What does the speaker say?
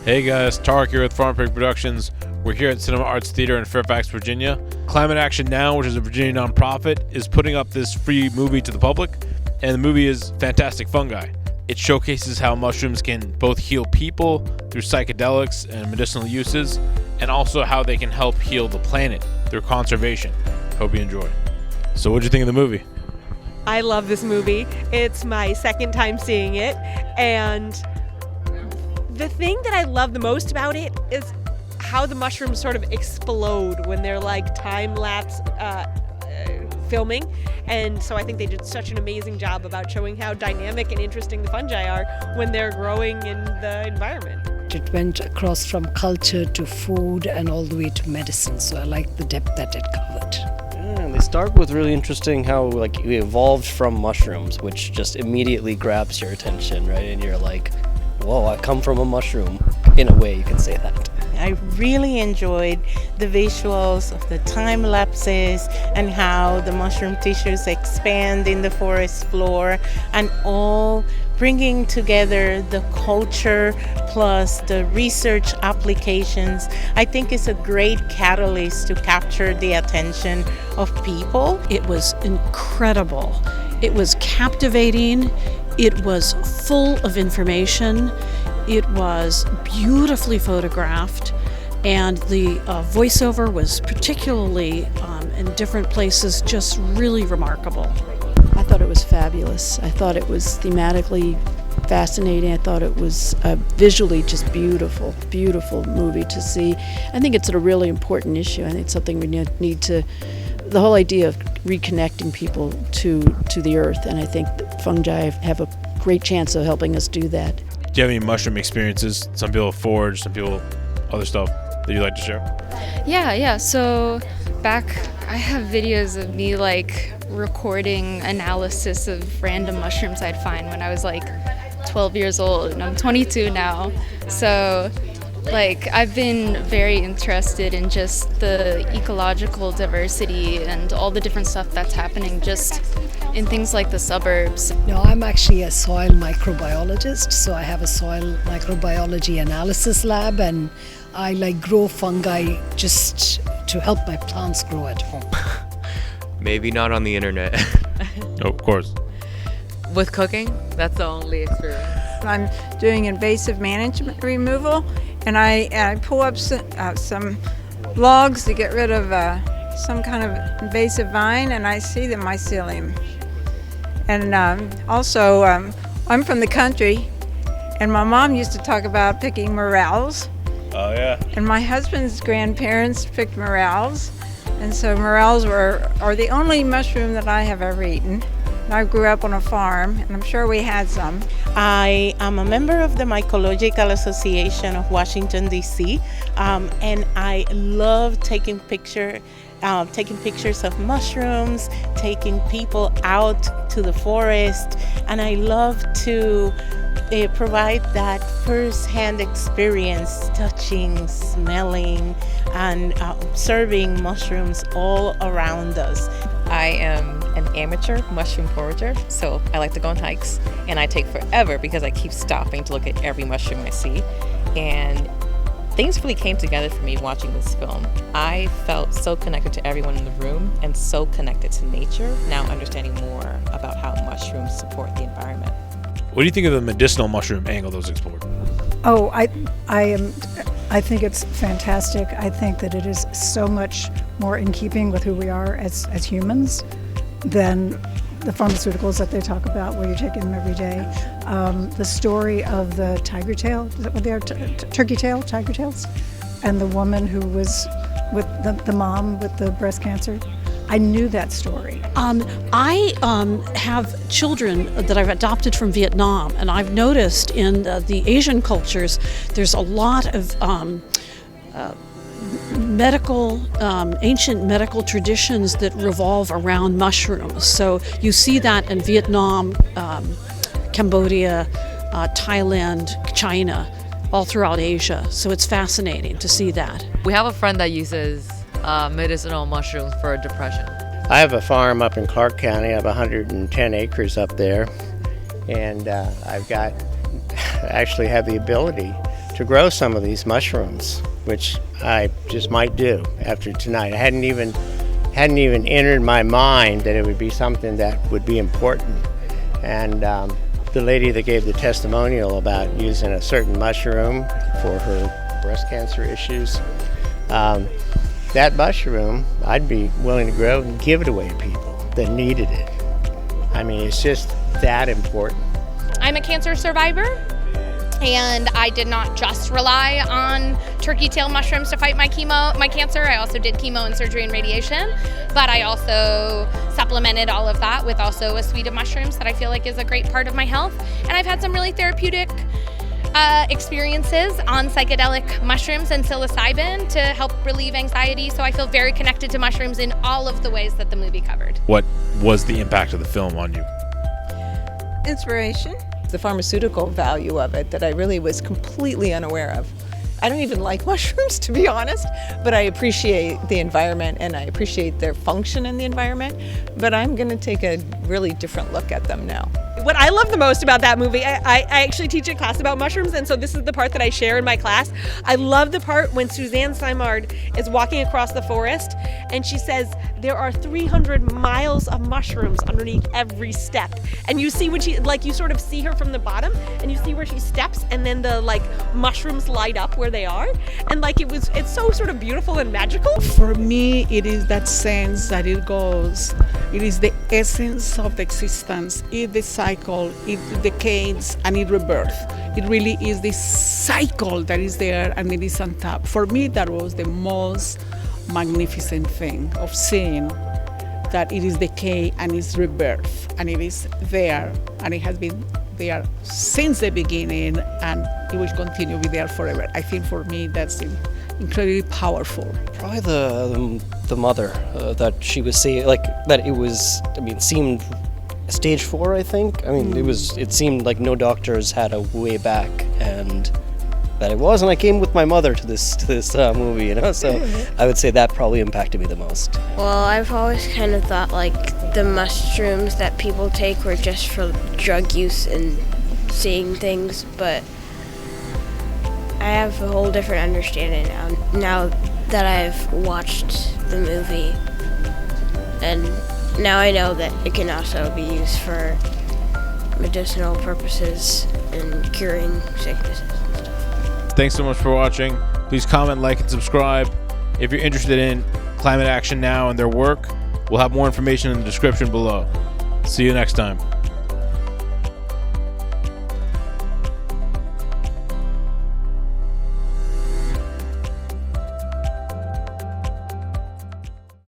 Hey guys, Tarik here with Farm Pig Productions. We're here at Cinema Arts Theater in Fairfax, Virginia. Climate Action Now, which is a Virginia nonprofit, is putting up this free movie to the public, and the movie is Fantastic Fungi. It showcases how mushrooms can both heal people through psychedelics and medicinal uses, and also how they can help heal the planet through conservation. Hope you enjoy. So what'd you think of the movie? I love this movie. It's my second time seeing it, and the thing that I love the most about it is how the mushrooms sort of explode when they're like time-lapse filming. And so I think they did such an amazing job about showing how dynamic and interesting the fungi are when they're growing in the environment. It went across from culture to food and all the way to medicine, so I like the depth that it covered. Yeah, they start with really interesting how we evolved from mushrooms, which just immediately grabs your attention, right? And you're like, whoa, I come from a mushroom. In a way, you could say that. I really enjoyed the visuals of the time lapses and how the mushroom tissues expand in the forest floor, and all bringing together the culture plus the research applications. I think it's a great catalyst to capture the attention of people. It was incredible. It was captivating. It was full of information. It was beautifully photographed, and the voiceover was particularly in different places just really remarkable. I thought it was fabulous. I thought it was thematically fascinating. I thought it was visually just beautiful, beautiful movie to see. I think it's a really important issue. I think it's something we need to, the whole idea of reconnecting people to the earth, and I think that fungi have a great chance of helping us do that. Do you have any mushroom experiences? Some people forage, some people other stuff that you'd like to share? Yeah. So I have videos of me recording analysis of random mushrooms I'd find when I was 12 years old, and I'm 22 now. So I've been very interested in just the ecological diversity and all the different stuff that's happening just in things like the suburbs. No, I'm actually a soil microbiologist, so I have a soil microbiology analysis lab, and I grow fungi just to help my plants grow at home. Maybe not on the internet. Oh, of course. With cooking, that's the only experience. I'm doing invasive management removal, and I pull up some logs to get rid of some kind of invasive vine, and I see the mycelium. And also, I'm from the country, and my mom used to talk about picking morels. Oh, yeah. And my husband's grandparents picked morels, and so morels are the only mushroom that I have ever eaten. I grew up on a farm, and I'm sure we had some. I am a member of the Mycological Association of Washington, D.C., and I love taking pictures of mushrooms, taking people out to the forest, and I love to provide that first-hand experience, touching, smelling, and observing mushrooms all around us. I am an amateur mushroom forager, so I like to go on hikes, and I take forever because I keep stopping to look at every mushroom I see. And things really came together for me watching this film. I felt so connected to everyone in the room and so connected to nature, now understanding more about how mushrooms support the environment. What do you think of the medicinal mushroom angle that was explored? Oh, I think it's fantastic. I think that it is so much more in keeping with who we are as humans than the pharmaceuticals that they talk about, where you're taking them every day. The story of the tiger tail, is that what they are? Turkey tail, tiger tails, and the woman who was with the mom with the breast cancer. I knew that story. I have children that I've adopted from Vietnam, and I've noticed in the Asian cultures there's a lot of ancient medical traditions that revolve around mushrooms. So you see that in Vietnam, Cambodia, Thailand, China, all throughout Asia. So it's fascinating to see that. We have a friend that uses medicinal mushrooms for depression. I have a farm up in Clark County. I have 110 acres up there, and I've actually have the ability to grow some of these mushrooms, which I just might do after tonight. I hadn't even entered my mind that it would be something that would be important. And the lady that gave the testimonial about using a certain mushroom for her breast cancer issues, that mushroom I'd be willing to grow and give it away to people that needed it. I mean, it's just that important. I'm a cancer survivor, and I did not just rely on turkey tail mushrooms to fight my cancer. I also did chemo and surgery and radiation, but I also supplemented all of that with also a suite of mushrooms that I feel like is a great part of my health. And I've had some really therapeutic experiences on psychedelic mushrooms and psilocybin to help relieve anxiety, so I feel very connected to mushrooms in all of the ways that the movie covered. What was the impact of the film on you? Inspiration. The pharmaceutical value of it that I really was completely unaware of. I don't even like mushrooms, to be honest, but I appreciate the environment and I appreciate their function in the environment, but I'm going to take a really different look at them now. What I love the most about that movie, I actually teach a class about mushrooms, and so this is the part that I share in my class. I love the part when Suzanne Simard is walking across the forest and she says there are 300 miles of mushrooms underneath every step. And you see when she, like, you sort of see her from the bottom and you see where she steps, and then the mushrooms light up where they are. And it's so sort of beautiful and magical. For me, it is that sense that it is the essence of the existence. It's the cycle, it decays and it rebirths. It really is this cycle that is there and it is on top. For me, that was the most magnificent thing of seeing that it is decay and it's rebirth, and it is there, and it has been there since the beginning, and it will continue to be there forever. I think for me that's incredibly powerful. Probably the mother that she was saying, like that it was. I mean, seemed stage 4. I think. I mean, it seemed like no doctors had a way back, and that it was. And I came with my mother to this movie, you know. So I would say that probably impacted me the most. Well, I've always kind of thought like the mushrooms that people take were just for drug use and seeing things, but I have a whole different understanding now that I've watched the movie, and now I know that it can also be used for medicinal purposes and curing sicknesses and stuff. Thanks so much for watching. Please comment, like, and subscribe. If you're interested in Climate Action Now and their work, we'll have more information in the description below. See you next time.